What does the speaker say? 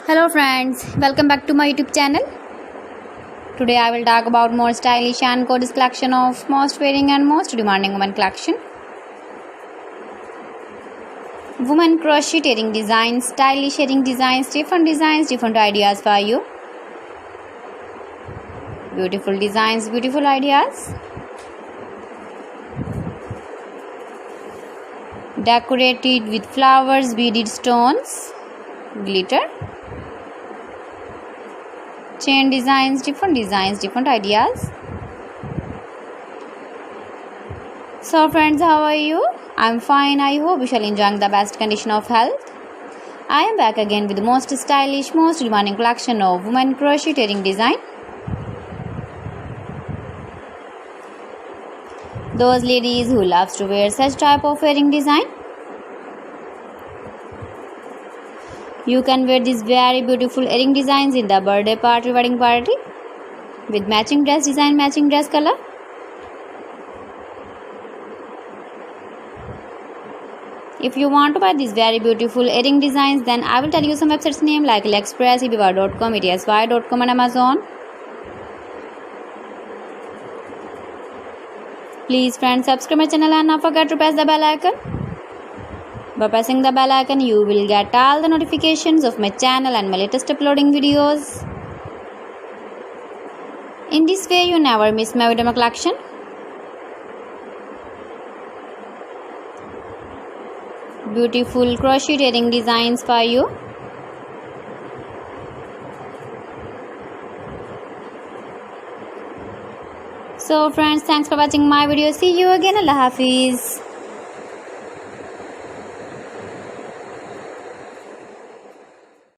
Hello friends, welcome back to my YouTube channel. Today I will talk about more stylish and gorgeous collection of most wearing and most demanding women collection. Women crocheting designs, stylish earring designs, different ideas for you. Beautiful designs, beautiful ideas. Decorated with flowers, beaded stones, glitter. Chain designs, different ideas. So friends, how are you? I'm fine. I hope you shall enjoy the best condition of health. I am back again with the most stylish, most demanding collection of women crocheting design. Those ladies who loves to wear such type of earring design. You can wear these very beautiful earring designs in the birthday party, wedding party with matching dress design, matching dress color. If you want to buy these very beautiful earring designs, then I will tell you some websites name like AliExpress, eBay.com, ETSY.com and Amazon. Please friends, subscribe my channel and not forget to press the bell icon. By pressing the bell icon, you will get all the notifications of my channel and my latest uploading videos. In this way, you never miss my video collection. Beautiful crochet earring designs for you. So friends, thanks for watching my video. See you again. Allah Hafiz.